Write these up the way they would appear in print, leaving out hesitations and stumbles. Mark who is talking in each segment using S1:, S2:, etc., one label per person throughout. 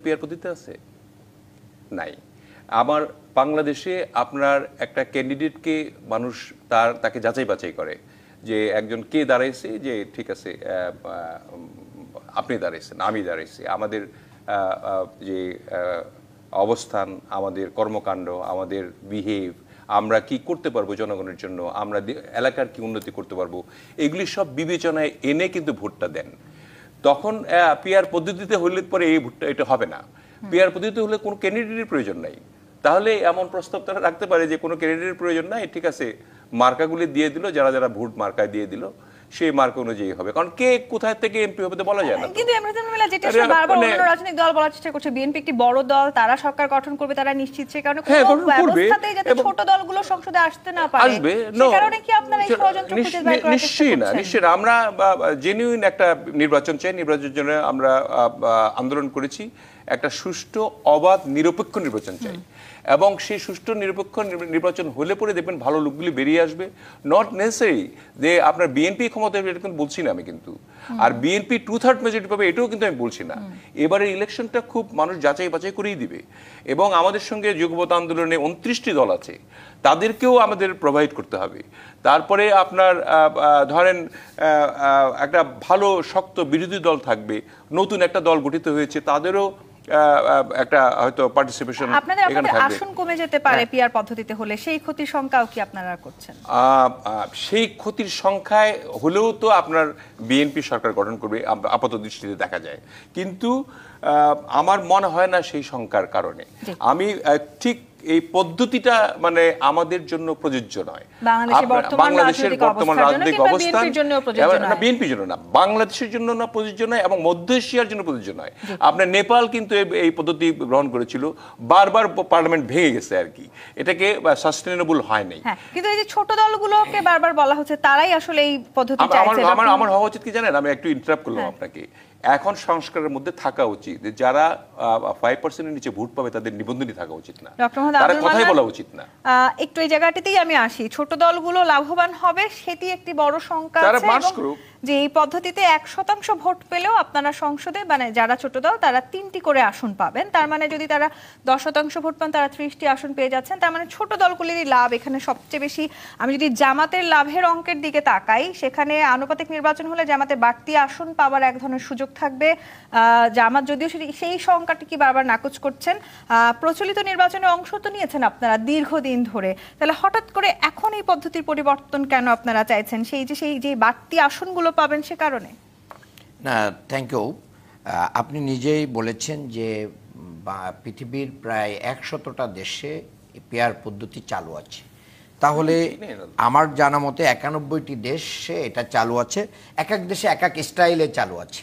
S1: PR পদ্ধতি আছে? নাই। আমার বাংলাদেশে আপনার একটা ক্যান্ডিডেটকে মানুষ তাকে যাচাই বাছাই করে যে একজন কে দাঁড়াইছে, যে ঠিক আছে আপনি দাঁড়াইছেন, আমি দাঁড়াইছি, আমাদের যে অবস্থান, আমাদের কর্মকাণ্ড, আমাদের বিহেভ, আমরা কি করতে পারবো জনগণের জন্য, আমরা এলাকার কি উন্নতি করতে পারবো, এগুলি সব বিবেচনায় এনে কিন্তু ভোটটা দেন। তখন পিআর পদ্ধতিতে হলে পরে এই ভোটটা এটা হবে না। পিআর পদ্ধতিতে হলে কোনো ক্যান্ডিডেটের প্রয়োজন নাই। তাহলে এমন প্রস্তাব তারা রাখতে পারে যে কোনো ক্যান্ডিডেটের প্রয়োজন নাই, ঠিক আছে মার্কাগুলি দিয়ে দিল, যারা যারা ভোট মার্কায় দিয়ে দিল সেই মার্ক অনুযায়ী হবে। কারণ কে কোথায় থেকে এমপি হবে তো বলা যায় না।
S2: কিন্তু যেটা বারবার অন্য রাজনৈতিক দল বলার চেষ্টা করছে, বিএনপি একটি বড় দল, তারা সরকার গঠন করবে, তারা নিশ্চিত সে কারণে কোনো ব্যবস্থাতেই যাতে ছোট দলগুলো সংসদে আসতে না পারে, সে কারণে কি আপনারা এই ষড়যন্ত্র খুঁজে বের করার চেষ্টা করছেন?
S1: নিশ্চয়ই না। আমরা জেনুইন একটা নির্বাচন চাই, নির্বাচনের জন্য আমরা আন্দোলন করেছি। একটা সুষ্ঠু, অবাধ, নিরপেক্ষ নির্বাচন চাই, এবং সেই সুষ্ঠু নিরপেক্ষ নির্বাচন হলে পরে দেখবেন ভালো লোকগুলি বেরিয়ে আসবে। নট নেসেসারি যে আপনার বিএনপি ক্ষমতা, এটা কিন্তু বলছি না আমি, কিন্তু আর বিএনপি 2/3 মেজরিটি পাবে এটাও কিন্তু আমি বলছি না। এবারের ইলেকশনটা খুব মানুষ যাচাই বাছাই করেই দিবে, এবং আমাদের সঙ্গে যুগপৎ আন্দোলনে 29টি দল আছে, তাদেরকেও আমাদের প্রোভাইড করতে হবে। তারপরে আপনার ধরেন একটা ভালো শক্ত বিরোধী দল থাকবে, নতুন একটা দল গঠিত হয়েছে, তাদেরও একটা হয়তো পার্টিসিপেশন
S2: এখানে থাকবে। আসন কমে যেতে পারে পিআর পদ্ধতিতে হলে, সেই ক্ষতির সংখ্যাও কি আপনারা করছেন?
S1: সেই ক্ষতির সংখ্যায় হলেও তো আপনার বিএনপি সরকার গঠন করবে আপাত দৃষ্টিতে দেখা যায়, কিন্তু আমার মনে হয় না সেই সংখ্যার কারণে। আমি ঠিক এই পদ্ধতিটা মানে আমাদের জন্য প্রযোজ্য নয়। বাংলাদেশের বর্তমান রাজনৈতিক অবস্থান বিএনপির জন্য না, বাংলাদেশের জন্য না প্রযোজ্য নয়, এবং মধ্য এশিয়ার জন্য প্রযোজ্য নয়। আপনার নেপাল কিন্তু এই পদ্ধতি গ্রহণ করেছিল, বারবার পার্লামেন্ট ভেঙে গেছে আর কি, এটাকে সাস্টেনেবল হয় নাই।
S2: কিন্তু এই যে ছোট দলগুলোকে বারবার বলা হচ্ছে তারাই আসলে এই পদ্ধতি চাইছে।
S1: আমার হওয়া উচিত কি জানেন, আমি একটু ইন্টারাপ্ট করলাম আপনাকে, এখন সংস্কারের মধ্যে থাকা উচিত যে যারা 5%-এর নিচে ভোট পাবে তাদের নিবন্ধনই থাকা উচিত না, তারা কথাই বলা উচিত না।
S2: একটু এই জায়গাটাতেই আমি আসি, ছোট দলগুলো লাভবান হবে সেটি একটি বড় সংখ্যা আছে, যে এই পদ্ধতিতে 1% ভোট পেলেও আপনারা সংসদে মানে যারা ছোট দল তারা 3টি করে আসন পাবেন। তার মানে যদি তারা 10% ভোট পান তারা 30টি আসন পেয়ে যাচ্ছেন। তার মানে ছোট দলগুলিরই লাভ এখানে সবচেয়ে বেশি। আমি যদি জামাতের লাভের অঙ্কের দিকে তাকাই, সেখানে আনুপাতিক নির্বাচন হলে জামাতের বাড়তি আসন পাওয়ার এক ধরনের সুযোগ থাকবে। জামাত যদিও সেই সংখ্যাটি কি বারবার নাকচ করছেন, প্রচলিত নির্বাচনে অংশ তো নিয়েছেন আপনারা দীর্ঘদিন ধরে, তাহলে হঠাৎ করে এখন এই পদ্ধতির পরিবর্তন কেন আপনারা চাইছেন? সেই যে বাড়তি আসনগুলো পাবেন সে কারণে?
S3: না, থ্যাংক ইউ। আপনি নিজেই বলেছেন যে পৃথিবীর প্রায় 100টা দেশে পিআর পদ্ধতি চালু আছে, তাহলে আমার জানা মতে 91টি দেশে এটা চালু আছে। এক এক দেশে এক এক স্টাইলে চালু আছে,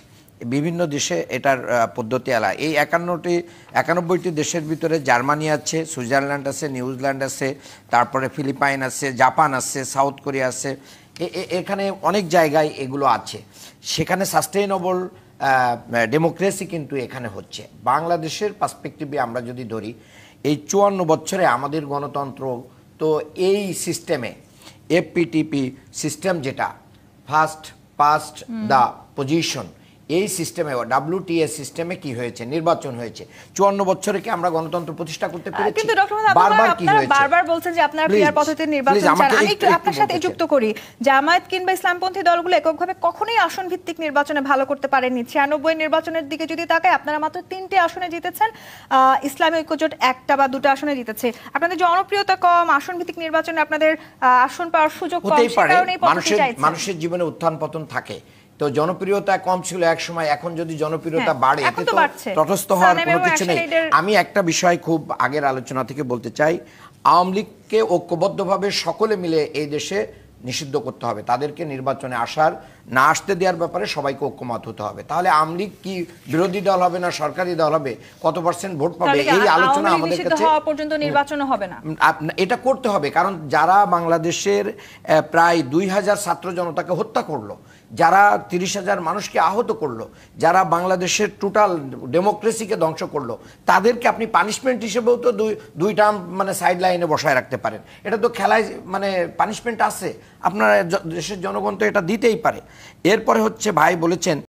S3: বিভিন্ন দেশে এটার পদ্ধতি আলাদা। এই 91টি দেশের ভিতরে জার্মানি আছে, সুইজারল্যান্ড আছে, নিউজিল্যান্ড আছে, তারপরে ফিলিপাইন আছে, জাপান আছে, সাউথ কোরিয়া আছে, এখানে অনেক জায়গায় এগুলো আছে। সেখানে সাস্টেইনেবল ডেমোক্রেসি কিন্তু এখানে হচ্ছে। বাংলাদেশের পার্সপেক্টিভে আমরা যদি ধরি, এই 54 বছরে আমাদের গণতন্ত্র তো এই সিস্টেমে এফপিটিপি সিস্টেম, যেটা ফার্স্ট পাস্ট দ্য পজিশন, এই সিস্টেমে WTA সিস্টেমে কি হয়েছে, নির্বাচন হয়েছে। 54 বছরে কি আমরা গণতন্ত্র প্রতিষ্ঠা করতে পেরেছি?
S2: কিন্তু বারবার কি হয়েছে? বারবার বলছেন যে আপনারা পিআর পদ্ধতির নির্বাচন চান। আমি একটু আপনার সাথে যুক্ত করি, জামায়াত কিংবা ইসলামপন্থী দলগুলো এককভাবে কখনোই আসন ভিত্তিক নির্বাচনে ভালো করতে পারেননি। 96 নির্বাচনের দিকে যদি তাকায়, আপনারা মাত্র 3টে আসনে জিতেছেন, ইসলামী ঐক্যজোট 1টা বা 2টা আসনে জিতেছে। আপনাদের জনপ্রিয়তা কম, আসন ভিত্তিক নির্বাচনে আপনাদের আসন পাওয়ার সুযোগ কম, সেই কারণেই পদ্ধতি চাইছেন।
S3: মানুষের জীবনে উত্থান পতন থাকে, তো জনপ্রিয়তা কম ছিল এক সময়, এখন যদি জনপ্রিয়তা বাড়ে এতে তো তটস্থ হওয়ার কোনো কিছু নেই। আমি একটা বিষয় খুব আগের আলোচনা থেকে বলতে চাই, আওয়ামী লীগকে ঐক্যবদ্ধভাবে সকলে মিলে এই দেশে নিষিদ্ধ করতে হবে, তাদেরকে নির্বাচনে না আসতে দেওয়ার ব্যাপারে সবাইকে ঐক্যমত হতে হবে। তাহলে আওয়ামী লীগ কি বিরোধী দল হবে না সরকারি দল হবে, কত পার্সেন্ট ভোট পাবে, এই আলোচনা আমাদের কাছে
S2: পর্যন্ত নির্বাচন হবে না,
S3: এটা করতে হবে। কারণ যারা বাংলাদেশের প্রায় 2000 ছাত্র জনতাকে হত্যা করলো, যারা 30,000 মানুষকে আহত করলো, যারা বাংলাদেশের টোটাল ডেমোক্রেসিকে ধ্বংস করলো, তাদেরকে আপনি পানিশমেন্ট হিসেবেও তো দুইটা মানে সাইড লাইনে বসায় রাখতে পারেন। এটা তো খেলায় মানে পানিশমেন্ট আছে, আপনার দেশের জনগণ তো এটা দিতেই পারে। এরপরে হচ্ছে ভাই বলেছেন